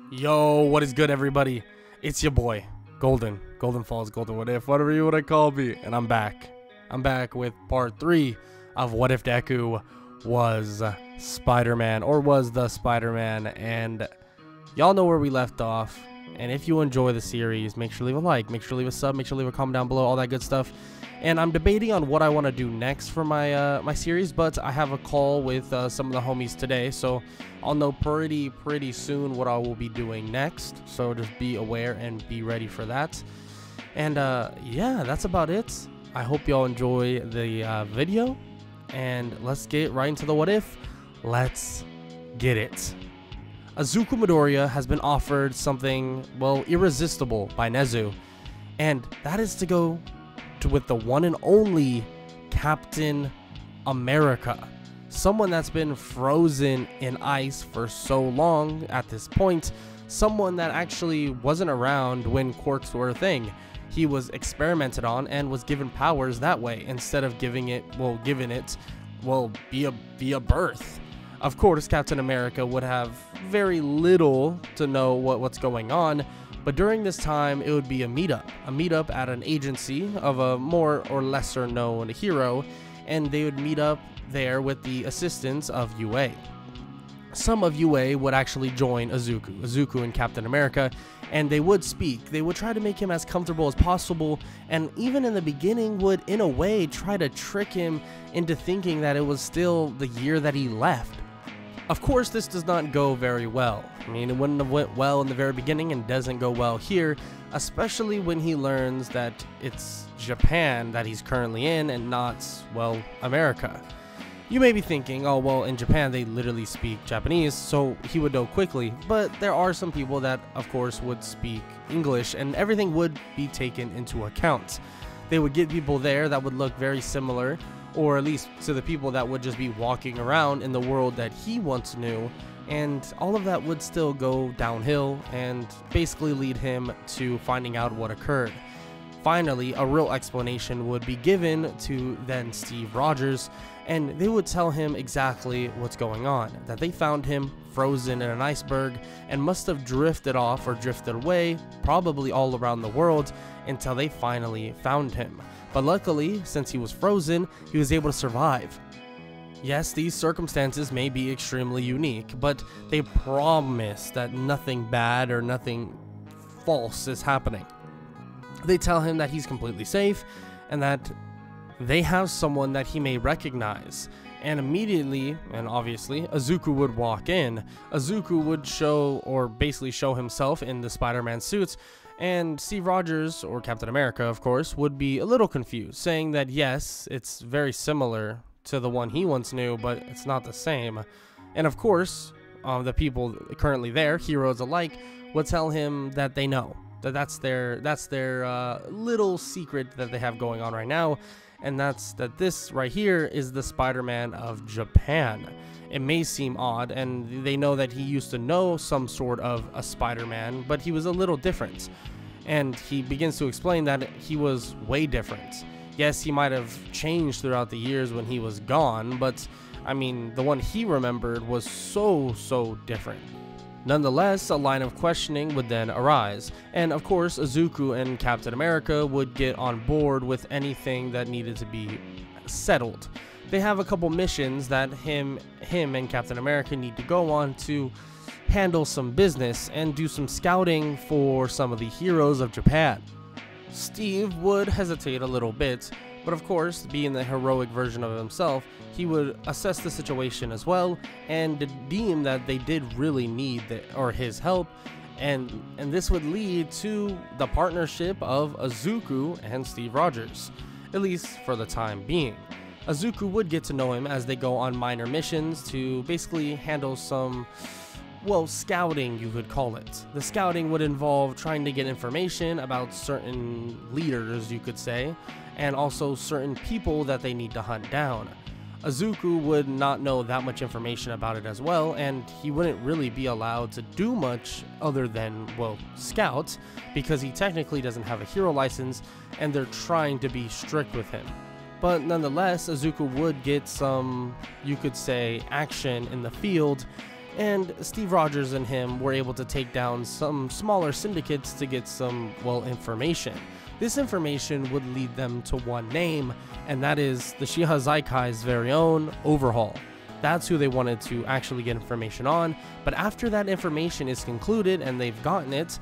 Yo, what is good, everybody? It's your boy, Golden Falls, Golden What If, whatever you want to call me, and I'm back. I'm back with part 3 of What If Deku Was Spider Man, or was the Spider Man, and y'all know where we left off. And if you enjoy the series, make sure to leave a like, make sure to leave a sub, make sure to leave a comment down below, all that good stuff. And I'm debating on what I want to do next for my my series, but I have a call with some of the homies today, so I'll know pretty soon what I will be doing next. So just be aware and be ready for that. And yeah, that's about it. I hope y'all enjoy the video, and let's get right into the what if. Let's get it. Izuku Midoriya has been offered something, well, irresistible by Nezu, and that is to go with the one and only Captain America. Someone that's been frozen in ice for so long at this point. Someone that actually wasn't around when quirks were a thing. He was experimented on and was given powers that way instead of giving it via birth. Of course, Captain America would have very little to know what's going on, but during this time, it would be a meetup at an agency of a more or lesser known hero, and they would meet up there with the assistance of UA. Some of UA would actually join Izuku and Captain America, and they would speak. They would try to make him as comfortable as possible, and even in the beginning would, in a way, try to trick him into thinking that it was still the year that he left. Of course, this does not go very well. I mean, it wouldn't have went well in the very beginning and doesn't go well here, especially when he learns that it's Japan that he's currently in and not, well, America. You may be thinking, oh, well, in Japan they literally speak Japanese, so he would know quickly, but there are some people that, of course, would speak English, and everything would be taken into account. They would get people there that would look very similar, or at least to the people that would just be walking around in the world that he once knew, and all of that would still go downhill and basically lead him to finding out what occurred. Finally, a real explanation would be given to then Steve Rogers, and they would tell him exactly what's going on, that they found him frozen in an iceberg and must have drifted off or drifted away, probably all around the world, until they finally found him. But luckily, since he was frozen, he was able to survive. Yes, these circumstances may be extremely unique, but they promise that nothing bad or nothing false is happening. They tell him that he's completely safe and that they have someone that he may recognize. And immediately, and obviously, Izuku would walk in. Izuku would show himself in the Spider-Man suits, and Steve Rogers, or Captain America, of course, would be a little confused, saying that yes, it's very similar to the one he once knew, but it's not the same. And of course, the people currently there, heroes alike, would tell him that they know. That's their little secret that they have going on right now, and that's that this right here is the Spider-Man of Japan. It may seem odd, and they know that he used to know some sort of a Spider-Man, but he was a little different. And he begins to explain that he was way different. Yes, he might have changed throughout the years when he was gone, but I mean, the one he remembered was so different. Nonetheless, a line of questioning would then arise, and of course, Izuku and Captain America would get on board with anything that needed to be settled. They have a couple missions that him and Captain America need to go on to handle some business and do some scouting for some of the heroes of Japan. Steve would hesitate a little bit, but of course, being the heroic version of himself, he would assess the situation as well and deem that they did really need his help, and this would lead to the partnership of Izuku and Steve Rogers, at least for the time being. Izuku would get to know him as they go on minor missions to basically handle some, well, scouting, you could call it. The scouting would involve trying to get information about certain leaders, you could say, and also certain people that they need to hunt down. Izuku would not know that much information about it as well, and he wouldn't really be allowed to do much other than, well, scout, because he technically doesn't have a hero license, and they're trying to be strict with him. But nonetheless, Izuku would get some, you could say, action in the field, and Steve Rogers and him were able to take down some smaller syndicates to get some, well, information. This information would lead them to one name, and that is the Shihazai's very own Overhaul. That's who they wanted to actually get information on, but after that information is concluded and they've gotten it,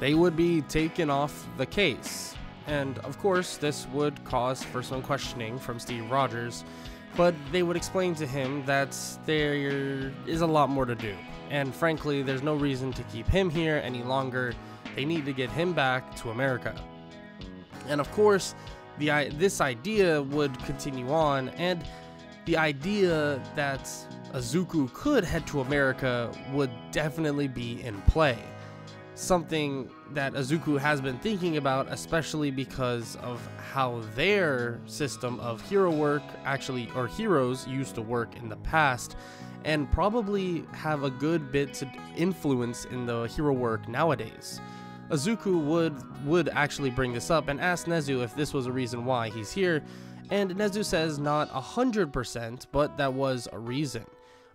they would be taken off the case. And of course, this would cause for some questioning from Steve Rogers, but they would explain to him that there is a lot more to do. And frankly, there's no reason to keep him here any longer. They need to get him back to America. And of course, this idea would continue on, and the idea that Izuku could head to America would definitely be in play. Something that Izuku has been thinking about, especially because of how their system of hero work or heroes used to work in the past, and probably have a good bit to influence in the hero work nowadays. Izuku would actually bring this up and ask Nezu if this was a reason why he's here, and Nezu says not 100%, but that was a reason.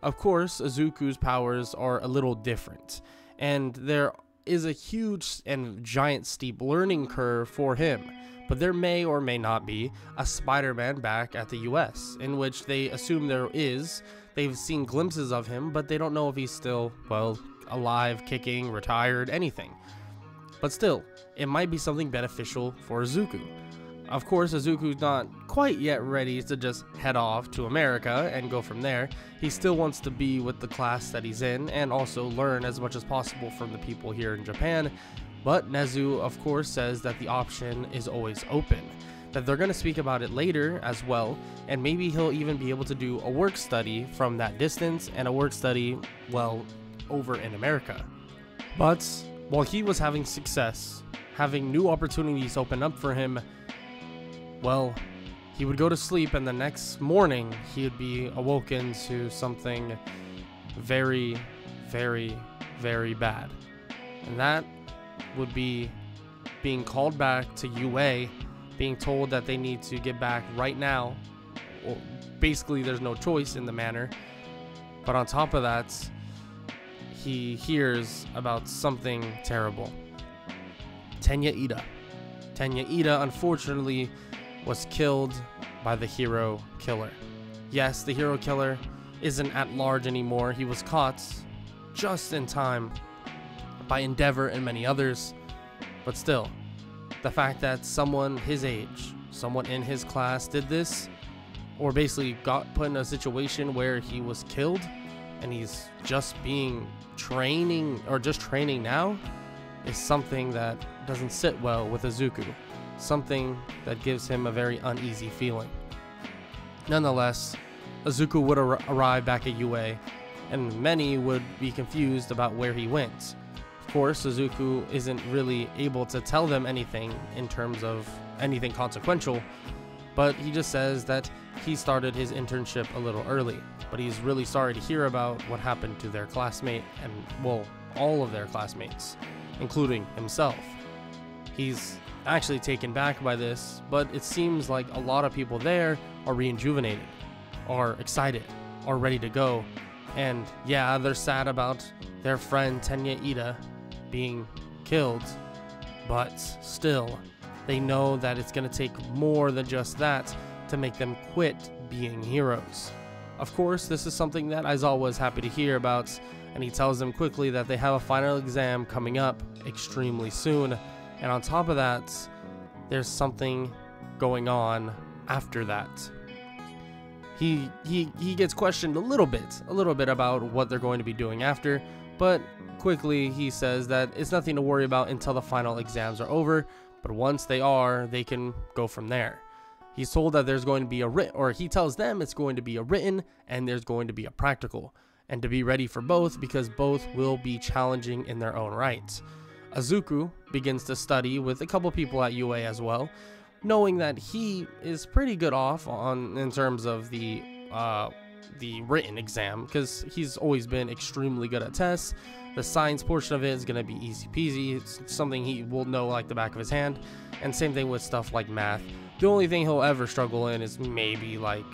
Of course, Izuku's powers are a little different, and there is a huge and giant steep learning curve for him, but there may or may not be a Spider-Man back at the US, in which they assume there is. They've seen glimpses of him, but they don't know if he's still, well, alive, kicking, retired, anything. But still, it might be something beneficial for Izuku. Of course, Izuku's not quite yet ready to just head off to America and go from there. He still wants to be with the class that he's in and also learn as much as possible from the people here in Japan. But Nezu, of course, says that the option is always open, that they're going to speak about it later as well, and maybe he'll even be able to do a work study from that distance and a work study, well, over in America. But while he was having success, having new opportunities open up for him, well, he would go to sleep and the next morning he would be awoken to something very, very, very bad. And that would be being called back to UA, being told that they need to get back right now. Well, basically, there's no choice in the manner. But on top of that, he hears about something terrible. Tenya Ida. Tenya Ida, unfortunately, was killed by the hero killer. Yes, the hero killer isn't at large anymore. He was caught just in time by Endeavor and many others. But still, the fact that someone his age, someone in his class did this, or basically got put in a situation where he was killed and he's just training now, is something that doesn't sit well with Izuku. Something that gives him a very uneasy feeling. Nonetheless, Izuku would arrive back at UA, and many would be confused about where he went. Of course, Izuku isn't really able to tell them anything in terms of anything consequential, but he just says that he started his internship a little early, but he's really sorry to hear about what happened to their classmate and, well, all of their classmates, including himself. He's actually taken back by this, but it seems like a lot of people there are rejuvenated, are excited, are ready to go, and yeah, they're sad about their friend Tenya Ida being killed, but still, they know that it's going to take more than just that to make them quit being heroes. Of course, this is something that Aizawa was happy to hear about, and he tells them quickly that they have a final exam coming up extremely soon. And on top of that, there's something going on after that. He gets questioned a little bit about what they're going to be doing after, but quickly he says that it's nothing to worry about until the final exams are over, but once they are, they can go from there. He's told that there's going to be a written, or he tells them it's going to be a written and there's going to be a practical, and to be ready for both because both will be challenging in their own right. Izuku begins to study with a couple people at UA as well, knowing that he is pretty good off in terms of the written exam, because he's always been extremely good at tests. The science portion of it is going to be easy peasy. It's something he will know like the back of his hand, and same thing with stuff like math. The only thing he'll ever struggle in is maybe like,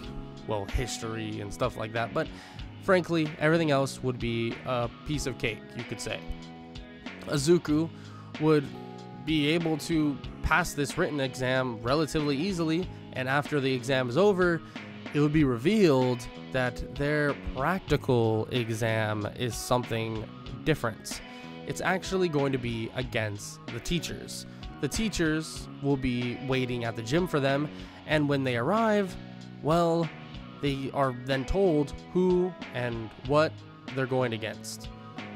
well, history and stuff like that, but Frankly, everything else would be a piece of cake, you could say. Izuku would be able to pass this written exam relatively easily, and after the exam is over, it would be revealed that their practical exam is something different. It's actually going to be against the teachers. The teachers will be waiting at the gym for them, and when they arrive, well, they are then told who and what they're going against.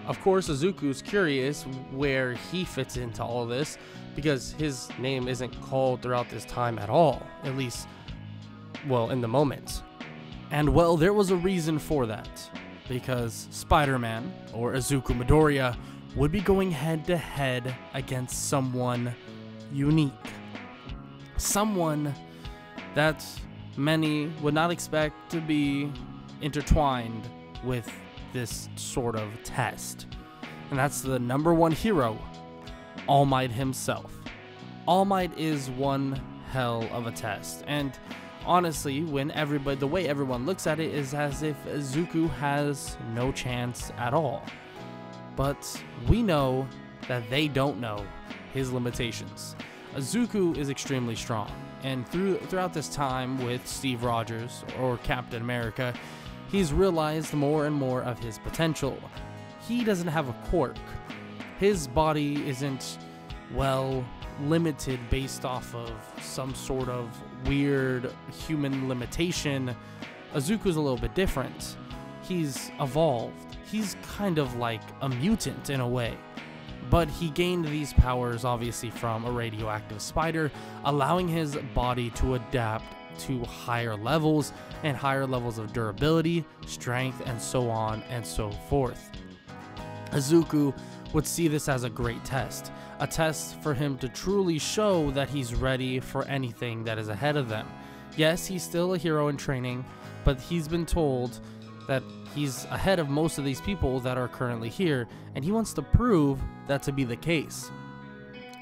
Of course, Izuku's curious where he fits into all of this, because his name isn't called throughout this time at all, at least, well, in the moment. And well, there was a reason for that, because Spider-Man, or Izuku Midoriya, would be going head to head against someone unique. Someone that many would not expect to be intertwined with this sort of test. And that's the #1 hero, All Might himself. All Might is one hell of a test, and honestly, the way everyone looks at it is as if Izuku has no chance at all. But we know that they don't know his limitations. Izuku is extremely strong, and throughout this time with Steve Rogers, or Captain America, he's realized more and more of his potential. He doesn't have a quirk. His body isn't, well, limited based off of some sort of weird human limitation. Izuku's a little bit different. He's evolved. He's kind of like a mutant in a way. But he gained these powers obviously from a radioactive spider, allowing his body to adapt to higher levels and higher levels of durability, strength, and so on and so forth. Izuku would see this as a great test, a test for him to truly show that he's ready for anything that is ahead of them. Yes, he's still a hero in training, but he's been told that he's ahead of most of these people that are currently here, and he wants to prove that to be the case.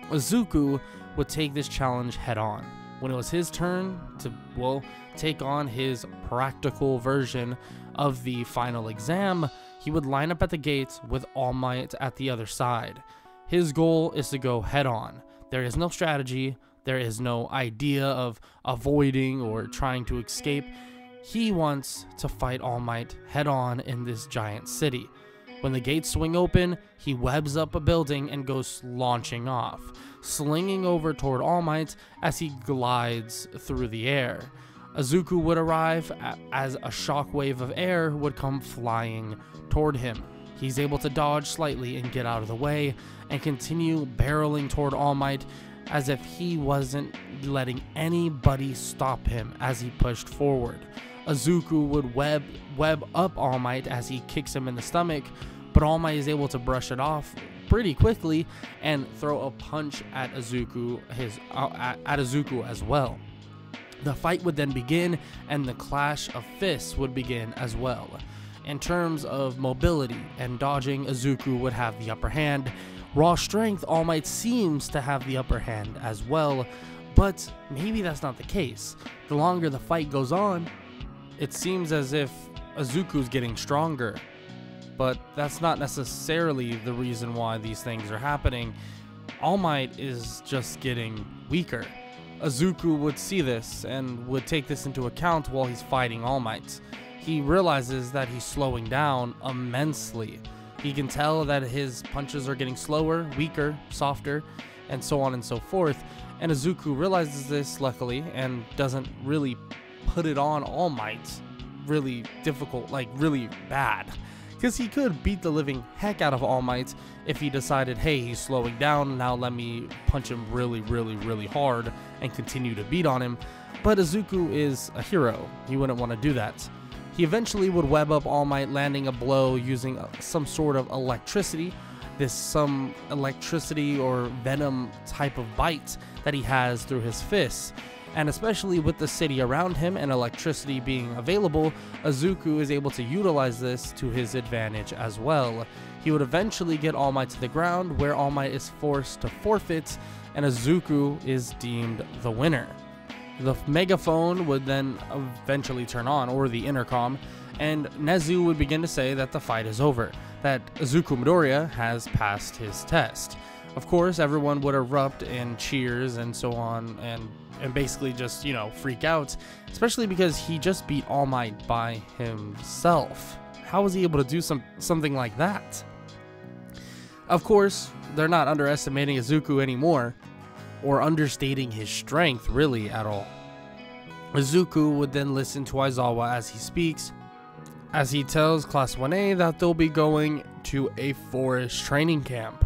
Izuku would take this challenge head on. When it was his turn to, well, take on his practical version of the final exam, he would line up at the gates with All Might at the other side. His goal is to go head on. There is no strategy, there is no idea of avoiding or trying to escape. He wants to fight All Might head on in this giant city. When the gates swing open, he webs up a building and goes launching off, slinging over toward All Might as he glides through the air. Izuku would arrive as a shockwave of air would come flying toward him. He's able to dodge slightly and get out of the way and continue barreling toward All Might as if he wasn't letting anybody stop him as he pushed forward. Izuku would web up All Might as he kicks him in the stomach, but All Might is able to brush it off pretty quickly and throw a punch at Izuku as well. The fight would then begin, and the clash of fists would begin as well. In terms of mobility and dodging, Izuku would have the upper hand. Raw strength, All Might seems to have the upper hand as well, but maybe that's not the case. The longer the fight goes on, it seems as if Izuku's getting stronger, but that's not necessarily the reason why these things are happening. All Might is just getting weaker. Izuku would see this and would take this into account while he's fighting All Might. He realizes that he's slowing down immensely. He can tell that his punches are getting slower, weaker, softer, and so on and so forth. And Izuku realizes this, luckily, and doesn't really put it on All Might really difficult, like really bad. Because he could beat the living heck out of All Might if he decided, hey, he's slowing down, now let me punch him really, really, really hard and continue to beat on him. But Izuku is a hero. He wouldn't want to do that. He eventually would web up All Might, landing a blow using some sort of electricity. Some electricity or venom type of bite that he has through his fists. And especially with the city around him and electricity being available, Izuku is able to utilize this to his advantage as well. He would eventually get All Might to the ground, where All Might is forced to forfeit, and Izuku is deemed the winner. The megaphone would then eventually turn on, or the intercom, and Nezu would begin to say that the fight is over, that Izuku Midoriya has passed his test. Of course, everyone would erupt in cheers and so on, and basically just, you know, freak out, especially because he just beat All Might by himself. How was he able to do something like that? Of course, they're not underestimating Izuku anymore, or understating his strength really at all. Izuku would then listen to Aizawa as he speaks, as he tells Class 1A that they'll be going to a forest training camp.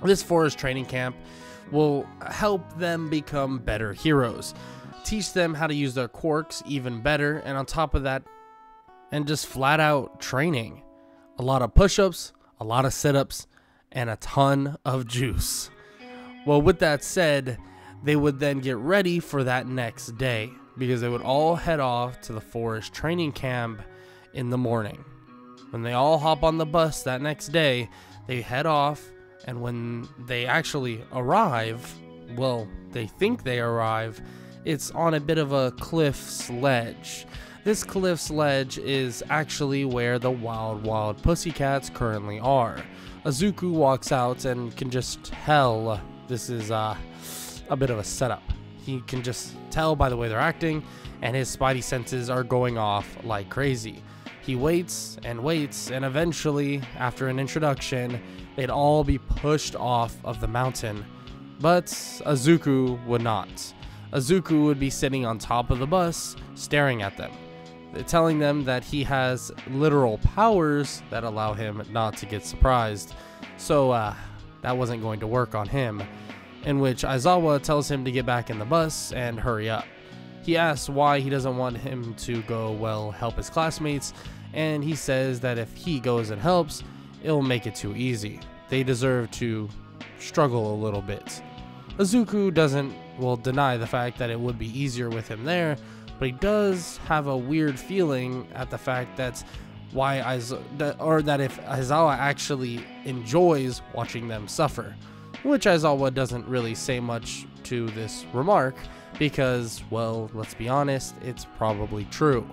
This forest training camp will help them become better heroes, teach them how to use their quirks even better, and on top of that, and just flat out training. A lot of push-ups, a lot of sit-ups, and a ton of juice. Well, with that said, they would then get ready for that next day, because they would all head off to the forest training camp in the morning. When they all hop on the bus that next day, they head off, and when they actually arrive, well, they think they arrive, it's on a bit of a cliff ledge. This cliff ledge is actually where the Wild Pussycats currently are. Izuku walks out and can just tell this is a bit of a setup. He can just tell by the way they're acting, and his spidey senses are going off like crazy. He waits, and eventually, after an introduction, they'd all be pushed off of the mountain. But Izuku would not. Izuku would be sitting on top of the bus, staring at them, telling them that he has literal powers that allow him not to get surprised. So that wasn't going to work on him, in which Aizawa tells him to get back in the bus and hurry up. He asks why he doesn't want him to go, well, help his classmates, and he says that if he goes and helps, it'll make it too easy. They deserve to struggle a little bit. Izuku doesn't, well, deny the fact that it would be easier with him there, but he does have a weird feeling at the fact that if Aizawa actually enjoys watching them suffer, which Aizawa doesn't really say much to this remark because, well, let's be honest, it's probably true.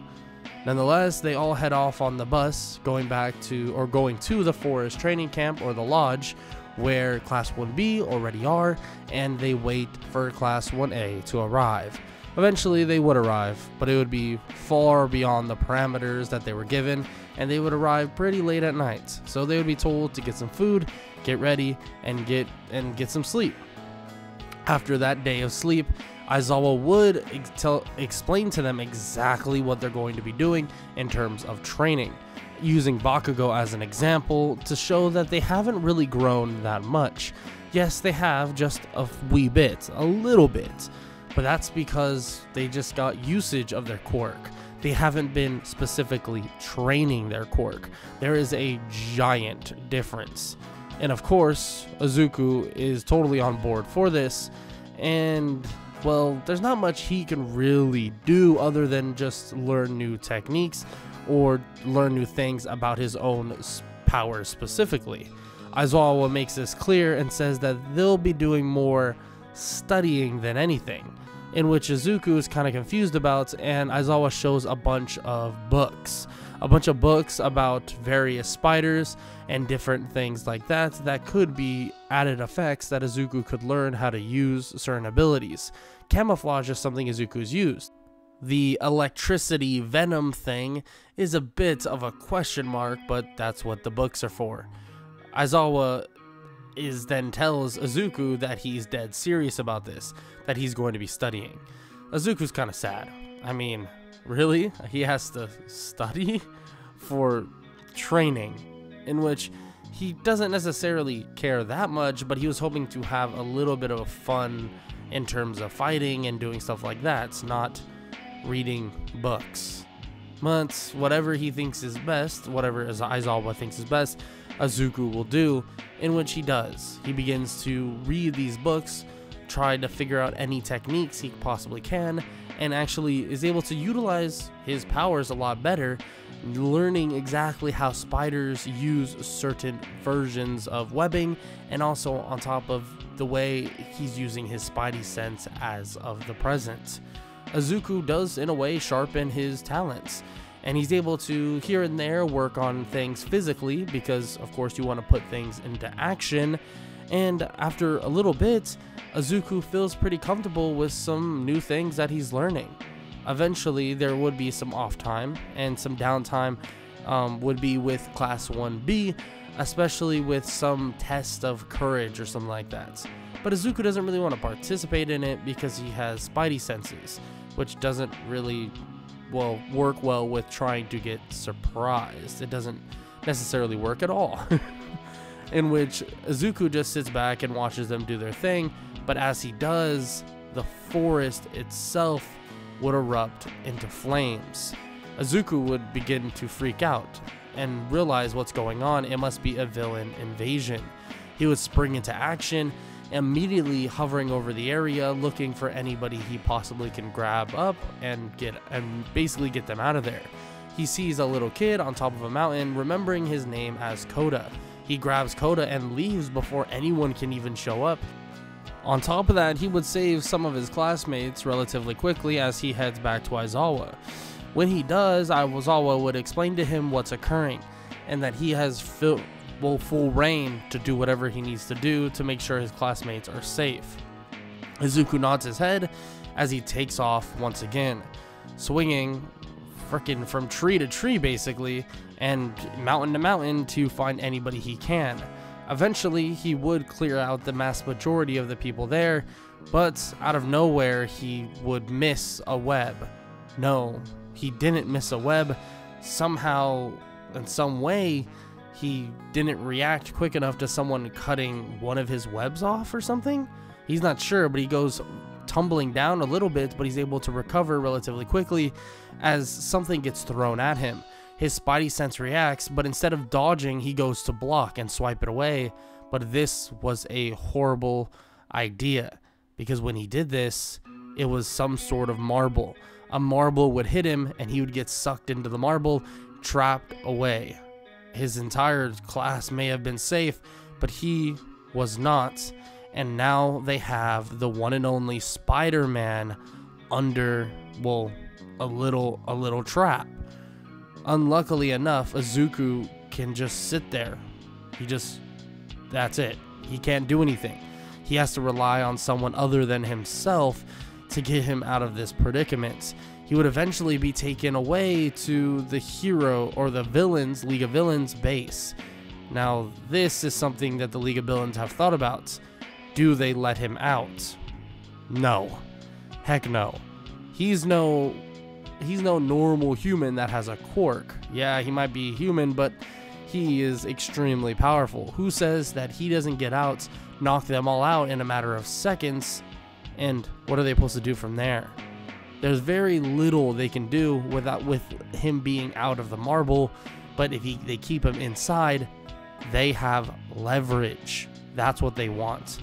Nonetheless, they all head off on the bus, going to the forest training camp, or the lodge, where Class 1B already are, and they wait for Class 1A to arrive. Eventually they would arrive, but it would be far beyond the parameters that they were given, and they would arrive pretty late at night. So they would be told to get some food, get ready, and get some sleep. After that day of sleep, Aizawa would explain to them exactly what they're going to be doing in terms of training, using Bakugo as an example to show that they haven't really grown that much. Yes, they have, just a wee bit, a little bit, but that's because they just got usage of their quirk. They haven't been specifically training their quirk. There is a giant difference. And of course, Izuku is totally on board for this, and well, there's not much he can really do other than just learn new techniques or learn new things about his own powers specifically. Aizawa makes this clear and says that they'll be doing more studying than anything, in which Izuku is kind of confused about, and Aizawa shows a bunch of books about various spiders and different things like that could be added effects that Izuku could learn how to use certain abilities. Camouflage is something Izuku's used. The electricity venom thing is a bit of a question mark, but that's what the books are for. Aizawa then tells Izuku that he's dead serious about this, that he's going to be studying. Izuku's kind of sad. I mean, really? He has to study for training, in which he doesn't necessarily care that much, but he was hoping to have a little bit of fun in terms of fighting and doing stuff like that, not reading books. But whatever he thinks is best, whatever Aizawa thinks is best, Izuku will do, in which he does. He begins to read these books, try to figure out any techniques he possibly can, and actually is able to utilize his powers a lot better, learning exactly how spiders use certain versions of webbing, and also on top of the way he's using his spidey sense as of the present. Izuku does in a way sharpen his talents, and he's able to here and there work on things physically because of course you want to put things into action. And after a little bit, Izuku feels pretty comfortable with some new things that he's learning. Eventually there would be some off time, and some downtime would be with class 1B, especially with some test of courage or something like that. But Izuku doesn't really want to participate in it because he has spidey senses, which doesn't really work well with trying to get surprised. It doesn't necessarily work at all. In which Izuku just sits back and watches them do their thing, but as he does, the forest itself would erupt into flames. Izuku would begin to freak out and realize what's going on. It must be a villain invasion. He would spring into action, immediately hovering over the area, looking for anybody he possibly can grab up and basically get them out of there. He sees a little kid on top of a mountain, remembering his name as Koda. He grabs Koda and leaves before anyone can even show up. On top of that, he would save some of his classmates relatively quickly as he heads back to Aizawa. When he does, Aizawa would explain to him what's occurring, and that he has full reign to do whatever he needs to do to make sure his classmates are safe. Izuku nods his head as he takes off once again, swinging frickin' from tree to tree basically, and mountain to mountain to find anybody he can. Eventually, he would clear out the mass majority of the people there, but out of nowhere, he would miss a web. No, he didn't miss a web. Somehow, in some way, he didn't react quick enough to someone cutting one of his webs off or something. He's not sure, but he goes tumbling down a little bit, but he's able to recover relatively quickly as something gets thrown at him. His spidey sense reacts, but instead of dodging, he goes to block and swipe it away. But this was a horrible idea, because when he did this, it was some sort of marble. A marble would hit him, and he would get sucked into the marble, trapped away. His entire class may have been safe, but he was not. And now they have the one and only Spider-Man under, a little trap. Unluckily enough, Izuku can just sit there. That's it. He can't do anything. He has to rely on someone other than himself to get him out of this predicament. He would eventually be taken away to the hero or the villains, League of Villains base. Now, this is something that the League of Villains have thought about. Do they let him out? No. Heck no. He's no normal human that has a quirk. Yeah, he might be human, but he is extremely powerful. Who says that he doesn't get out, knock them all out in a matter of seconds, and what are they supposed to do from there? There's very little they can do with him being out of the marble, but if they keep him inside, they have leverage. That's what they want.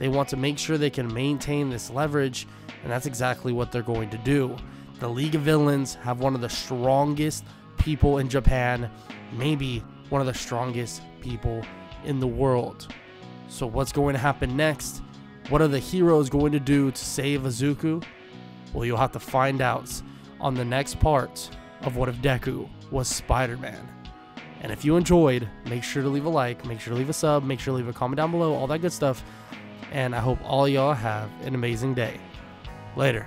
They want to make sure they can maintain this leverage, and that's exactly what they're going to do. The League of Villains have one of the strongest people in Japan, maybe one of the strongest people in the world. So what's going to happen next? What are the heroes going to do to save Izuku? Well, you'll have to find out on the next part of What If Deku Was Spider Man. And if you enjoyed, make sure to leave a like, make sure to leave a sub, make sure to leave a comment down below, all that good stuff. And I hope all y'all have an amazing day. Later.